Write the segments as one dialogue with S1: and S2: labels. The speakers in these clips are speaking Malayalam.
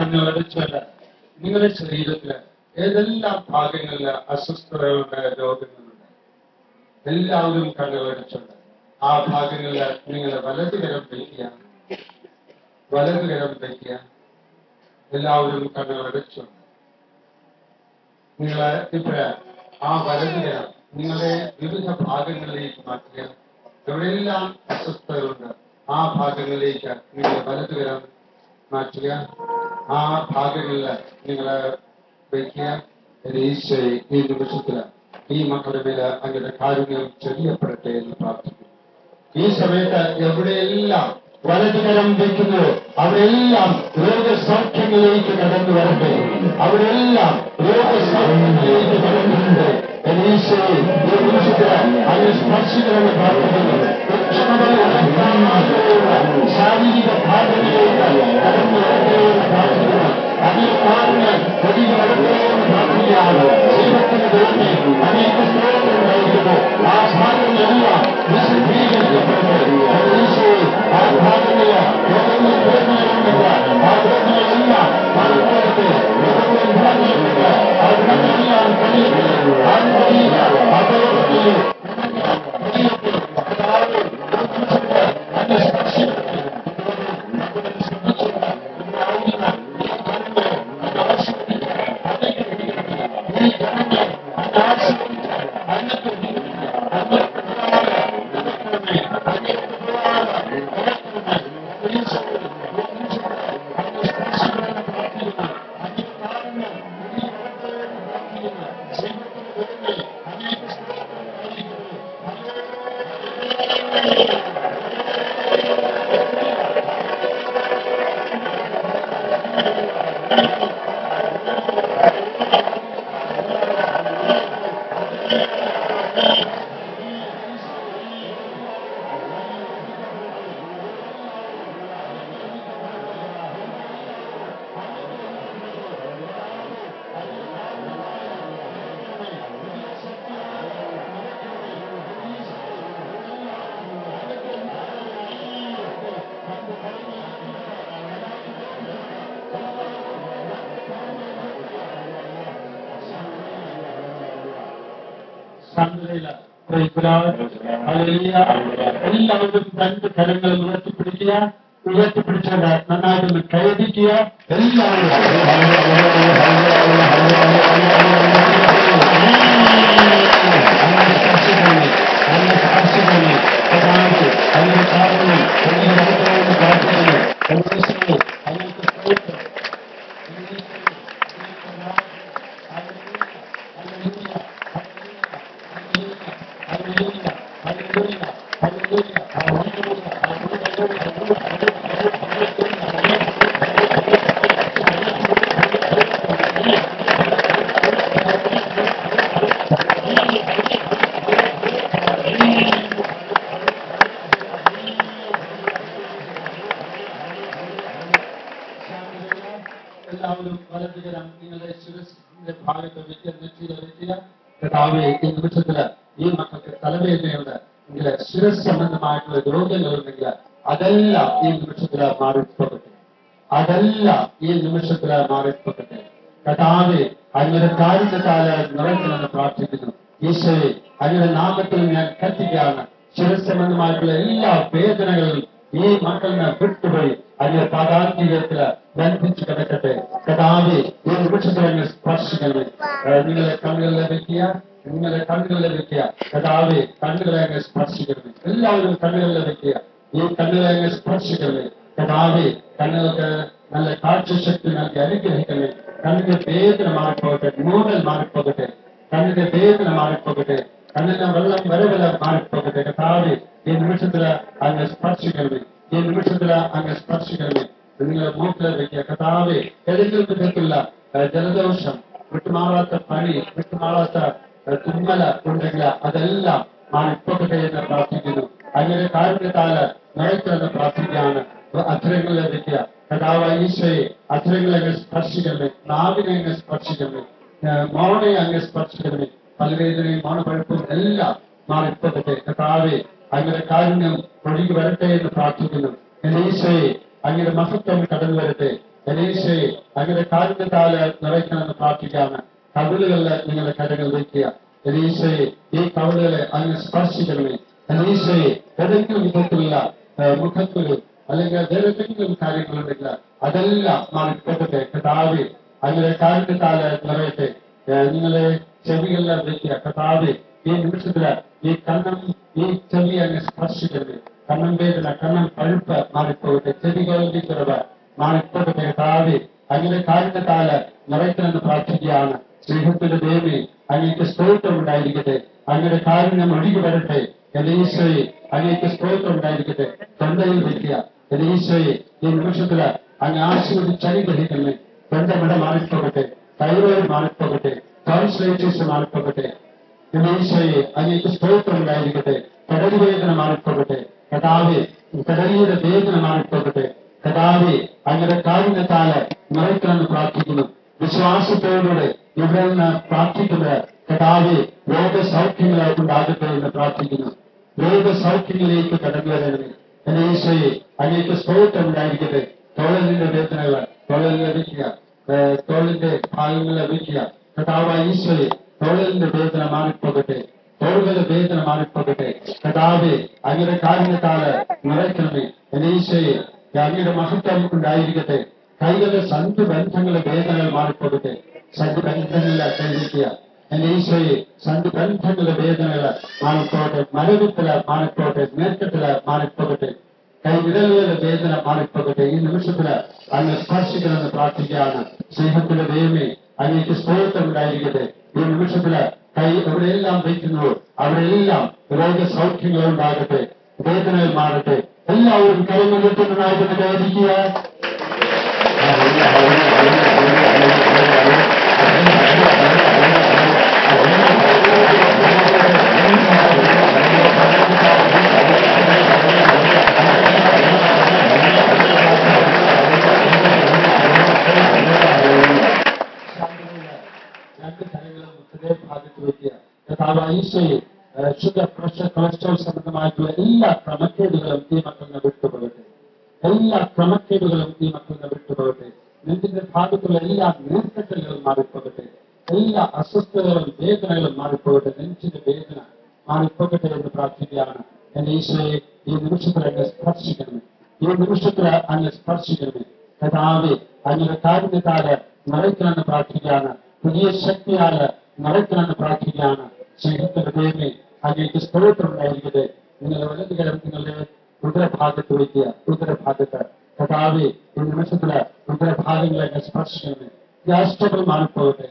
S1: കണ്ണുകളടച്ചുകൊണ്ട് നിങ്ങളുടെ ശരീരത്തില് ഏതെല്ലാം ഭാഗങ്ങളില് അസ്വസ്ഥതകളുണ്ട്, രോഗങ്ങളുണ്ട്, എല്ലാവരും കണ്ണുകളടച്ചുകൊണ്ട് ആ ഭാഗങ്ങളില് നിങ്ങളെ വലതുകരം വയ്ക്കുക. എല്ലാവരും കണ്ണുകളടച്ചുകൊണ്ട് നിങ്ങള് ഇപ്പോഴ് ആ വലതുകരം നിങ്ങളുടെ വിവിധ ഭാഗങ്ങളിലേക്ക് മാറ്റുക. എവിടെയെല്ലാം അസ്വസ്ഥതകളുണ്ട് ആ ഭാഗങ്ങളിലേക്ക് നിങ്ങൾ വലതുകരം മാറ്റുക. ആ ഭാഗങ്ങളില് നിങ്ങള് വയ്ക്കുക. ഈശോയെ, ഈ നിമിഷത്തില് ഈ മക്കളുടെ മേല് അങ്ങയുടെ കാരുണ്യം ചൊരിയപ്പെടട്ടെ എന്ന് പ്രാർത്ഥിക്കുന്നു. ഈ സമയത്ത് എവിടെയെല്ലാം വലതുകരം വയ്ക്കുന്നു അവിടെയെല്ലാം രോഗസൗഖ്യങ്ങളിലേക്ക് കടന്നു വരട്ടെ. അവിടെയെല്ലാം രോഗസൗഖ്യങ്ങളിലേക്ക് കടന്നിട്ടുണ്ട്. ഈശോയെ, ഈ നിമിഷത്തില് അങ്ങ് സ്പർശിക്കണമെന്ന് പ്രാർത്ഥിക്കുന്നു. ശാരീരിക ഭാഗങ്ങളിലേക്ക് കടന്നു വരട്ടെ എന്ന് പ്രാർത്ഥിക്കുന്നു. അതിൽ കാണുന്ന കൊടിയ വരട്ടെ എന്ന് പ്രാർത്ഥിക്കുകയാണ്. ദൈവത്തിന് വേണ്ടി അനേക സ്ത്രീകളുണ്ടായിരിക്കുന്നു. ആ ഭാഗങ്ങളെല്ലാം വിശദീകരിക്കപ്പെടുന്നത് ഈശോയെ, ആ ഭാഗങ്ങളില് രോഗങ്ങൾ വേദനകളുണ്ടെങ്കിൽ ആ വേദനകളെല്ലാം മറക്കട്ടെ. രോഗങ്ങൾ ഭാഗങ്ങളുണ്ട് ആ വേദനയെല്ലാം കഴിയട്ടെ. ആ കഴിയുക അപകടത്തിൽ എല്ലാവരും രണ്ട് കരങ്ങളും ഉയർത്തിപ്പിടിച്ചുകൊണ്ട് നന്നായിട്ടൊന്ന് കൈയടിക്കുക. എല്ലാവരും വലതുകരം നിങ്ങളുടെ ശിരസിന്റെ ഭാഗത്ത് വെക്കുക. കർത്താവേ, ഈ നിമിഷത്തില് ഈ മക്കൾക്ക് തലവേദനയുണ്ട് എങ്കിൽ, ശിരസ് സംബന്ധമായിട്ടുള്ള രോഗങ്ങളുണ്ടെങ്കിൽ അതെല്ലാം ഈ നിമിഷത്തില് മാറിപ്പോകട്ടെ. കർത്താവേ, അങ്ങയുടെ കാരുണ്യത്താല് നിറയ്ക്കണമെന്ന് പ്രാർത്ഥിക്കുന്നു. ഈശോയെ, അങ്ങയുടെ നാമത്തിൽ ഞാൻ കത്തിക്കുകയാണ്. ശിരസ് സംബന്ധമായിട്ടുള്ള എല്ലാ വേദനകളും ഈ മക്കളിനെ വിട്ടുപോയി അങ്ങ് പാതാളത്തില് ബന്ധിച്ചു കിടക്കട്ടെ. കർത്താവേ, ഈ നിമിഷത്തിൽ അങ്ങ് സ്പർശിക്കണമേ. നിങ്ങളെ കണ്ണുകളിലെ വെക്കുക. കർത്താവേ, കണ്ണുകളെ അങ്ങ് സ്പർശിക്കണമേ. എല്ലാവരും കണ്ണുകളിലെ വെക്കുക. ഈ കണ്ണുകളെ അങ്ങ് സ്പർശിക്കണമേ. കർത്താവേ, കണ്ണുകൾക്ക് നല്ല കാഴ്ചശക്തി നൽകി അനുഗ്രഹിക്കണമേ. കണ്ണിന്റെ വേദന മാറിപ്പോകട്ടെ. മൂടൽ മാറിപ്പോകട്ടെ. കണ്ണിന്റെ വേദന മാറിപ്പോകട്ടെ. കണ്ണിന്റെ വെള്ളം വരവല മാറിപ്പോകട്ടെ. കർത്താവേ, ഈ നിമിഷത്തില് അങ്ങ് സ്പർശിക്കണമേ. നിങ്ങളെ മൂക്കിലെ വെക്കുക. കർത്താവേ, ഏതെങ്കിലും വിധത്തിലുള്ള ജലദോഷം, വിട്ടുമാറാത്ത പനി, വിട്ടുമാറാത്ത തുമ്മല ഉണ്ടെങ്കിൽ അതെല്ലാം മാറിപ്പോകട്ടെ എന്ന് പ്രാർത്ഥിക്കുന്നു. അങ്ങനെ കാരുണ്യത്താല് നിറയ്ക്കണമെന്ന് പ്രാർത്ഥിക്കുകയാണ്. അധരങ്ങളെ വെക്കുക. കർത്താവ് ഈശോയെ, അധരങ്ങളെ അങ്ങ് സ്പർശിക്കണമേ. നാവിനെ അങ്ങ് സ്പർശിക്കണമേ. മൗനെ അങ്ങ് സ്പർശിക്കണമേ. പലവേദനയും മൗനപ്പഴുപ്പും എല്ലാം മാറിപ്പോകട്ടെ. കർത്താവേ, അങ്ങയുടെ കാരുണ്യം ഒഴുകി വരട്ടെ എന്ന് പ്രാർത്ഥിക്കുന്നു. ഈശോയെ, അങ്ങയുടെ മഹത്വം കടന്നു വരട്ടെ. ഈശോയെ അങ്ങയുടെ കാരുണ്യത്താല് നിറയ്ക്കണമെന്ന് പ്രാർത്ഥിക്കാണ്. കവിളുകളില് നിങ്ങളുടെ കരങ്ങൾ വയ്ക്കുക. ഈശോയെ ഈ കവിളുകളെ അങ്ങ് സ്പർശിക്കണമേ. ഈശോയെ ഏതെങ്കിലും വിധത്തിലുള്ള മുഖത്തൊരു അല്ലെങ്കിൽ ഏതെങ്കിലും കാര്യങ്ങളുണ്ടെങ്കിൽ അതെല്ലാം മാറിപ്പോകട്ടെ. കർത്താവേ അങ്ങയുടെ കാരുണ്യത്താല് നിറയട്ടെ. നിങ്ങളെ ചെവികളിൽ വയ്ക്കുക. കർത്താവേ ഈ നിമിഷത്തില് ഈ കണ്ണം ഈ ചെവി അങ്ങ് സ്പർശിക്കരുത്. കണ്ണം വേദന, കണ്ണം പഴുപ്പ് മാറിപ്പോകട്ടെ. ചെവികളുടെ കുറവ് മാറിപ്പോകട്ടെ. കർത്താവേ അങ്ങയുടെ കാരുണ്യത്താല് നിറയ്ക്കണമെന്ന് പ്രാർത്ഥിക്കുകയാണ്. സ്നേഹത്തിന്റെ ദേവി അങ്ങേക്ക് സ്തോത്രം ഉണ്ടായിരിക്കട്ടെ. അങ്ങയുടെ കാരുണ്യം ഒഴുകി വരട്ടെ. ഈശോയെ അങ്ങേക്ക് സ്തോത്രം ഉണ്ടായിരിക്കട്ടെ. തൊണ്ടയിൽ വയ്ക്കുക. ഈശോയെ ഈ നിമിഷത്തില് അങ്ങ് ആശീർവദിച്ചനുഗ്രഹിക്കണമേ. തൊണ്ടമിട മാറിപ്പോകട്ടെ. തൈറോയിഡ് മാറിപ്പോകട്ടെ. ട്രാൻസ്ലേറ്റേഴ്സ് മാറിപ്പോകട്ടെ. ഈശോയെ അങ്ങേക്ക് സ്തോത്രം ഉണ്ടായിരിക്കട്ടെ. കടൽവേദന മാറിപ്പോകട്ടെ. കഥാവെ കടലിയുടെ വേദന മാറിപ്പോകട്ടെ. കഥാവെ അങ്ങയുടെ കാരുണ്യത്താല് നിറയ്ക്കണമെന്ന് പ്രാർത്ഥിക്കുന്നു. വിശ്വാസത്തോടുകൂടെ ഇവിടെ നിന്ന് പ്രാർത്ഥിക്കുന്നത് കഥാവെ രോഗസൗഖ്യങ്ങളെ കൊണ്ടാകട്ടെ എന്ന് പ്രാർത്ഥിക്കുന്നു. രോഗസൗഖ്യങ്ങളിലേക്ക് കടന്നു വരണമേ. ഈശോയെ അങ്ങേക്ക് സ്തോത്രം ഉണ്ടായിരിക്കട്ടെ. തോളലിന്റെ വേദനകൾ തോളലിനെ വയ്ക്കുക. തോളിന്റെ ഭാഗങ്ങളെ വയ്ക്കുക. കഥാവായ ഈശോയെ തോളലിന്റെ വേദന മാറിപ്പോകട്ടെ. തോളുകളുടെ വേദന മാറിപ്പോകട്ടെ. കഥാവെ അങ്ങയുടെ കാരുണ്യത്താല് നിറയ്ക്കണമേ. ഈശോയെ അങ്ങയുടെ മഹത്വം ഉണ്ടായിരിക്കട്ടെ. കൈകളുടെ സന്ധിബന്ധങ്ങളുടെ വേദനകൾ മാറിപ്പോകട്ടെ. സന്ധിബന്ധങ്ങളിലെ കൈവയ്ക്കുക. ഈശോയെ സന്ധിബന്ധങ്ങളുടെ വേദനകള് മാറിപ്പോകട്ടെ. മരവിപ്പില് മാറിപ്പോകട്ടെ. നേർക്കത്തില് മാറിപ്പോകട്ടെ. കൈവിരലുകളുടെ വേദന മാറിപ്പോകട്ടെ. ഈ നിമിഷത്തില് അങ്ങ് സ്പർശിക്കണമെന്ന് പ്രാർത്ഥിക്കുകയാണ്. സ്നേഹത്തിന്റെ ദൈവമേ അങ്ങേക്ക് സ്തോത്രം ഉണ്ടായിരിക്കട്ടെ. ഈ നിമിഷത്തില് കൈ എവിടെയെല്ലാം വയ്ക്കുന്നു അവിടെയെല്ലാം രോഗസൗഖ്യങ്ങൾ ഉണ്ടാകട്ടെ. വേദനകൾ മാറട്ടെ. എല്ലാവരും കൈമുഖത്തുന്നതായിട്ട് കയറിക്കുക. ഷുഗർ, പ്രഷർ, കൊളസ്ട്രോൾ സംബന്ധമായിട്ടുള്ള എല്ലാ ക്രമക്കേടുകളും ഈ മക്കളിനെ വിട്ടുപോകട്ടെ. എല്ലാ ക്രമക്കേടുകളും ഈ മക്കളിനെ വിട്ടുപോകട്ടെ. നെഞ്ചിന്റെ ഭാഗത്തുള്ള എല്ലാ നീർക്കെട്ടലുകളും മാറിപ്പോകട്ടെ. എല്ലാ അസ്വസ്ഥതകളും വേദനകളും മാറിപ്പോകട്ടെ. നെഞ്ചിന്റെ വേദന മാറിപ്പോകട്ടെ എന്ന് പ്രാർത്ഥിക്കുകയാണ്. എന്റെ ഈശോയെ ഈ നിമിഷത്തിൽ അങ്ങ് സ്പർശിക്കണമേ. ഈ നിമിഷത്തിൽ അങ്ങ് സ്പർശിക്കണമേ. കഥാവെ അങ്ങയുടെ കാരുണ്യത്താല് നിറയ്ക്കണമെന്ന് പ്രാർത്ഥിക്കുകയാണ്. പുതിയ ശക്തിയാല് നിറയ്ക്കണമെന്ന് പ്രാർത്ഥിക്കുകയാണ്. സ്നേഹത്തിന്റെ ദൈവമേ അങ്ങേക്ക് സ്തോത്രം ഉണ്ടായിരിക്കട്ടെ. നിങ്ങളുടെ വലതുകരം നിങ്ങളുടെ ഉദരഭാഗത്ത് വയ്ക്കുക. ഉദരഭാഗത്ത് കഥാവെ ഈ നിമിഷത്തില് ഉദരഭാഗങ്ങളെ സ്പർശിക്കണമേ. ഗ്യാസ് ട്രബിൾ മാറിപ്പോകട്ടെ.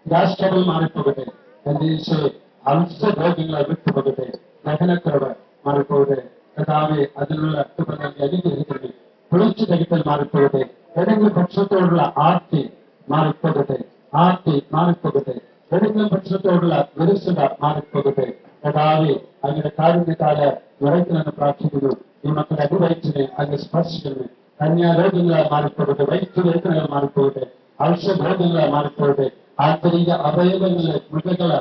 S1: ഗ്യാസ് ട്രബിൾ മാറിപ്പോകട്ടെ. എന്റെ ഈശോയെ അൾസർ രോഗങ്ങളെ വിട്ടുപോകട്ടെ. ദഹനക്കുറവ് മാറിപ്പോകട്ടെ. കഥാവെ അതിനുള്ള നൽകി അനുഗ്രഹിക്കണമേ. കുളിച്ചു തകിട്ടൽ മാറിപ്പോകട്ടെ. ഏതെങ്കിലും ഭക്ഷണത്തോടുള്ള ആർത്തി മാറിപ്പോകട്ടെ. ആർത്തി മാറിപ്പോകട്ടെ. ഏതെങ്കിലും ഭക്ഷണത്തോടുള്ള വിരസത മാറിപ്പോകട്ടെ. കഥാവെ അങ്ങയുടെ കാരുണ്യത്താല് നിറയ്ക്കണമെന്ന് പ്രാർത്ഥിക്കുന്നു. ഈ മക്കളുടെ അടിവയറ്റിനെ അങ്ങ് സ്പർശിക്കണമേ. കന്യാരോഗങ്ങളെ മാറിപ്പോകട്ടെ. വൈദ്യുവേദനകൾ മാറിപ്പോകട്ടെ. ഔഷധരോഗങ്ങളെ മാറിപ്പോകട്ടെ. ആന്തരിക അവയവങ്ങളിലെ മൃഗങ്ങള്,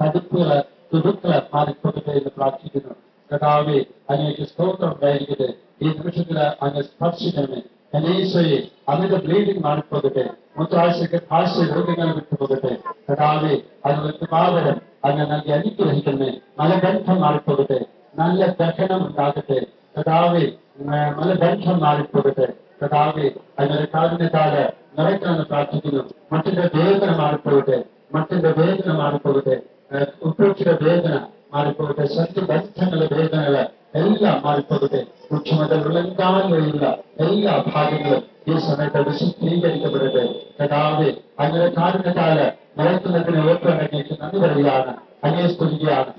S1: തടുപ്പുകള്, തുടുക്കള് മാറിപ്പോകട്ടെ എന്ന് പ്രാർത്ഥിക്കുന്നു. കഥാവെ അങ്ങേക്ക് സ്തോത്രം ഉണ്ടായിരിക്കട്ടെ. ഈ നിമിഷത്തില് അങ്ങ് സ്പർശിക്കണമേ. ഈശോയെ അങ്ങയുടെ ബ്ലീഡിംഗ് മാറിപ്പോകട്ടെ. മൂത്രാശയക്ക് ഭാഷ രോഗങ്ങൾ വിട്ടുപോകട്ടെ. കഥാവെ അതിന് പാവരം അങ്ങ് നൽകി അനുഗ്രഹിക്കണമേ. മലബന്ധം മാറിപ്പോകട്ടെ. നല്ല ദഹനം ഉണ്ടാകട്ടെ. കഥാവെ മലബന്ധം മാറിപ്പോകട്ടെ. കഥാവെ അങ്ങയുടെ കാരുണ്യത്താല് നിറയ്ക്കണമെന്ന് പ്രാർത്ഥിക്കുന്നു. മറ്റിന്റെ വേദന മാറിപ്പോകട്ടെ. മറ്റിന്റെ വേദന മാറിപ്പോകട്ടെ. ഉപ്പൂച്ചിയുടെ വേദന മാറിപ്പോകട്ടെ. സന്ധിബന്ധങ്ങളുടെ വേദനകള് എല്ലാം മാറിപ്പോകട്ടെ. മുഖ്യമന്ത്രി ഉള്ളങ്കാൽ വഴിയുള്ള എല്ലാ ഭാഗങ്ങളും ഈ സമയത്ത് വിശുദ്ധീകരിക്കപ്പെടട്ടെ. കഥാവെ അങ്ങയുടെ കാരുണ്യത്താല് നിറയ്ക്കുന്നതിന് ഓർമ്മയ്ക്ക് നന്ദി പറയുകയാണ്. അങ്ങേ സ്തുതിക്കുകയാണ്.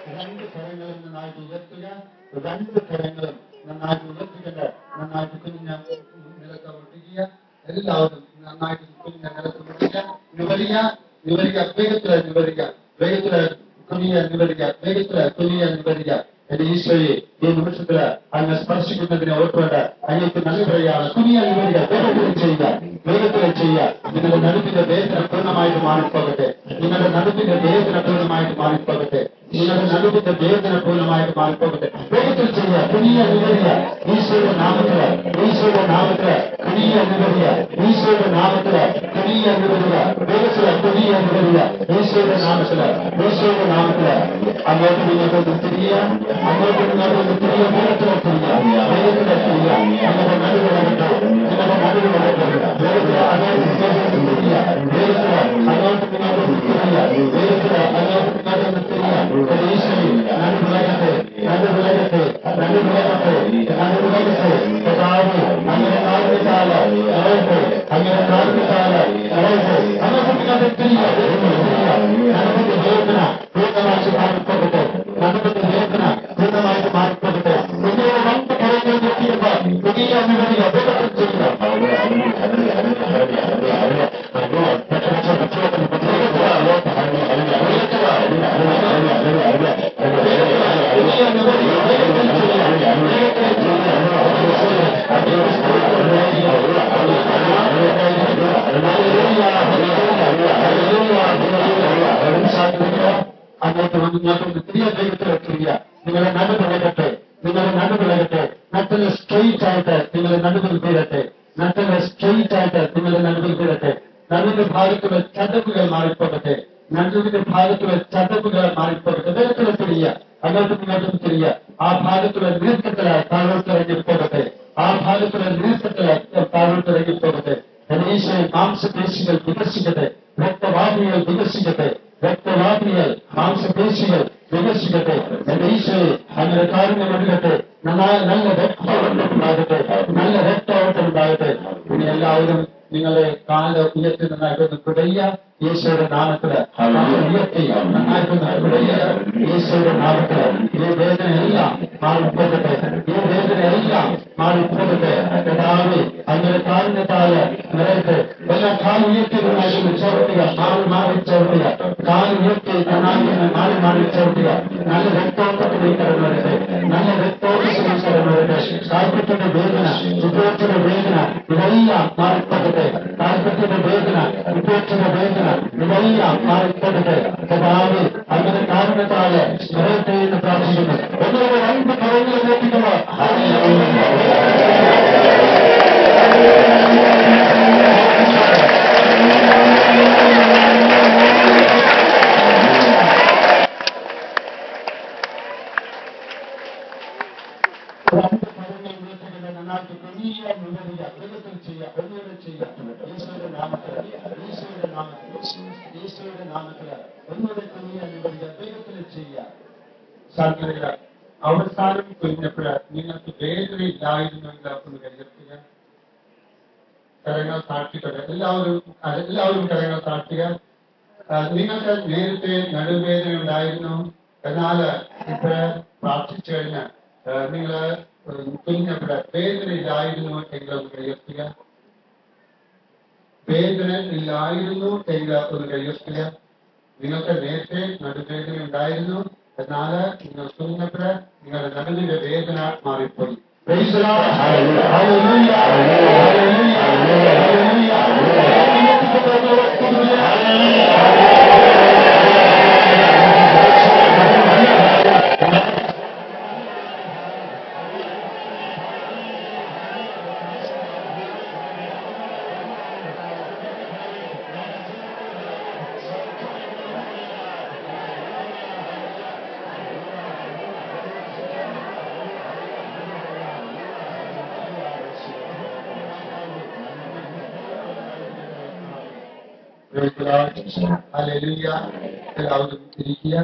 S1: രണ്ട് കരങ്ങളും നന്നായിട്ട് ഉയർത്തുക. രണ്ട് കരങ്ങളും നന്നായിട്ട് ഉയർത്തിക്കൊണ്ട് നന്നായിട്ട് കുഞ്ഞിനെ നിലത്ത് ഒട്ടിക്കുക. എല്ലാവരും നന്നായിട്ട് കുഞ്ഞിനെ നിലത്ത് ഒട്ടിക്കുക. നിവരിക, നിവരിക, വേഗത്തിൽ നിവരിക. വേഗത്തില് കുനിയ നിവരിക, വേഗത്തില് കുനിയ നിവരിക. എന്റെ ഈശോയെ ഈ നിമിഷത്തില് അങ്ങ് സ്പർശിക്കുന്നതിനെ ഓർത്തുകൊണ്ട് അങ്ങേക്ക് നന്ദി പറയുകയാണ്. കുനിയ നിവരിക, വേഗത്തിൽ ചെയ്യുക, വേഗത്തിൽ ചെയ്യുക. നിങ്ങളുടെ നടുവിന്റെ വേദന പൂർണ്ണമായിട്ട് മാറിപ്പോകട്ടെ. നിങ്ങളുടെ നടുവിന്റെ വേദന പൂർണ്ണമായിട്ട് മാറിപ്പോകട്ടെ. നിങ്ങളുടെ നടുവിന്റെ വേദന പൂർണ്ണമായിട്ട് മാറിപ്പോകട്ടെ. വേഗത്തിൽ ചെയ്യുക, കുനിയ നിവരിക. ഈശോയുടെ നാമത്തില്, ഈശോയുടെ നാമത്തില് കുനിയ നിവരിക, ഈശോയുടെ നാമത്തില് കുനിയ നിവരിക, വേഗത്തില് കുനിയ നിവരിക. ഈശോയുടെ നാമത്തില്, ഈശോയുടെ നാമത്തില് അങ്ങോട്ട് നിങ്ങൾക്ക് തിരിയ, അങ്ങോട്ട് നിങ്ങൾക്ക് തിരിയ, വേഗത്തില് തിരിയ, വേഗത്തില് തിരിയ. നിങ്ങളുടെ നടുവിളകട്ടെ, നിങ്ങളുടെ നടുവിളകട്ടെ. വേഗത്തില് അങ്ങോട്ട് തിരിയ, വേഗത്തില് അങ്ങോട്ട് നിങ്ങൾക്ക് തിരിയ, വേഗത്തില് അങ്ങോട്ട് നിങ്ങൾക്ക് തിരിയ. ഈശോയെ നടുവിളകട്ടെ, നടുവിളകട്ടെ, നടുവിളകട്ടെ, നടുവിളകട്ടെ. കർത്താവേ, അങ്ങനെ കാരണത്താല് നിറയട്ടെ, അങ്ങനെ കാരണത്താല് നിറയട്ടെ. അങ്ങോട്ട് നിങ്ങൾക്ക് തിരിയ, നടുവിന്റെ വേദന പൂർണ്ണമായിട്ട് മാറിപ്പോകട്ടെ, നടുവിന്റെ വേദന പൂർണ്ണമായിട്ട് മാറിപ്പോകട്ടെ. നിങ്ങളുടെ രണ്ട് കരങ്ങൾ നോക്കിയപ്പോൾ പുതിയ അനുമതിയ വേഗത്തിൽ ചെയ്യുക. അങ്ങോട്ട് വന്നിങ്ങോട്ട് തിരിയ, വേഗത്തിൽ തിരിയ. നിങ്ങളുടെ നടുവിളകട്ടെ, നിങ്ങളുടെ നടുവിളകട്ടെ. നട്ടില് സ്ട്രെയിറ്റ് ആയിട്ട് നിങ്ങളുടെ നടുവിൽ വീഴട്ടെ, നട്ടില് സ്ട്രെയിറ്റ് ആയിട്ട് നിങ്ങളുടെ നടുവിൽ വീഴട്ടെ. നടുവിന്റെ ഭാഗത്തുള്ള ചതവുകൾ മാറിപ്പോകട്ടെ, നടുവിന്റെ ഭാഗത്തുള്ള ചതവുകൾ മാറിപ്പോകട്ടെ. വേഗത്തിൽ തിരിയ, അങ്ങോട്ടും ഇങ്ങോട്ടും തിരിയ. ആ ഭാഗത്തുള്ള നീക്കത്തില് താഴോട്ടിറങ്ങി പോകട്ടെ, ആ ഭാഗത്തുള്ള നീക്കത്തില് താഴോട്ടിറങ്ങി പോകട്ടെ. ഈശോയെ മാംസപേശികൾ വികസിക്കട്ടെ, രക്തവാഹിനികൾ വികസിക്കട്ടെ, രക്തവാഹിനികൾ മാംസപേശികൾ വികസിക്കട്ടെ. എന്റെ ഈശോയെ അങ്ങനെ കാരുണ്യം ഒഴുകട്ടെ, നല്ല രക്തോട്ടം ഉണ്ടാകട്ടെ, നല്ല രക്തോട്ടം ഉണ്ടാകട്ടെ. ഇനി എല്ലാവരും നിങ്ങളുടെ കാല് ഉയർത്തി നന്നായിട്ടൊന്ന് കുടയ്യ, യേശുയുടെ നാമത്തില് ഉയർത്തി നന്നായിട്ടൊന്ന് കുടയ്യ, യേശുയുടെ നാമത്തില്. ഈ വേദനയെല്ലാം മാറിപ്പോകട്ടെ, ഈ വേദനയെല്ലാം മാറിപ്പോകട്ടെ. കർത്താവേ, അങ്ങനെ കാലിനത്താല് നിറയട്ടെ. എല്ലാ കാൽ ഉയർത്തി നന്നായിട്ടൊന്ന് ചവിട്ടുക, മാറി ചവിട്ടുക. കാൽ ഉയർത്തി നന്നായി മാറി മാറി ചവിട്ടുക. നല്ല രക്തോട്ടത്തിന് കടന്നു വരട്ടെ, നല്ല രക്തോട്ടത്തിന് കടന്നു വരട്ടെ. കാൽപ്പറ്റിന്റെ വേദന, ഉപേക്ഷയുടെ വേദന ഇതെല്ലാം മാറിപ്പോകട്ടെ. കാൽപ്പറ്റിന്റെ വേദന, ഉപേക്ഷയുടെ വേദന ഇതെല്ലാം മാറിപ്പോകട്ടെ. കർത്താവേ, അങ്ങനെ കാരണത്താല് നിറയട്ടെ എന്ന് പ്രാർത്ഥിക്കുന്നു. ഒന്നുകൂടെ രണ്ട് കരങ്ങൾ നോക്കിക്കൊണ്ട് നന്നായിട്ട് കുനിയ നിവരിക, വേഗത്തിൽ ചെയ്യുക, ഒന്നുകൂടെ ചെയ്യുക. ഈശോയുടെ നാമത്തില്, ഈശോയുടെ നാമത്തില്, ഈശോയുടെ നാമത്തില് ഒന്നുകൂടെ കുനിയ നിവരിക, വേഗത്തിൽ ചെയ്യുക. സാധ്യത അവസാനം കുഞ്ഞപ്പോഴ് നിങ്ങൾക്ക് വേദനയില്ലായിരുന്നെങ്കിൽ ഒന്ന് കരുതുക. കരങ്ങൾ താഴ്ത്തിക്കൊണ്ട് എല്ലാവരും കരങ്ങൾ താഴ്ത്തുക. നിങ്ങൾക്ക് നേരത്തെ നടുവേദന ഉണ്ടായിരുന്നു, എന്നാൽ ഇപ്പോഴ് പ്രാർത്ഥിച്ചു കഴിഞ്ഞ് നിങ്ങൾ കുഞ്ഞപ്പോഴ് വേദന ഇല്ലായിരുന്നു എങ്കിൽ ഒന്ന് കൈയ്യർത്തുക. വേദന ഇല്ലായിരുന്നു എങ്കിൽ ഒന്ന് കൈയ്യർത്തുക. നിങ്ങൾക്ക് നേരത്തെ നടുവേദന ഉണ്ടായിരുന്നു, എന്നാൽ നിങ്ങൾ കുഞ്ഞപ്പോഴ് നിങ്ങളുടെ നടുവിന്റെ വേദന മാറിപ്പോയി. ഹല്ലേലൂയ. എല്ലാവരും ഇരിക്കുക.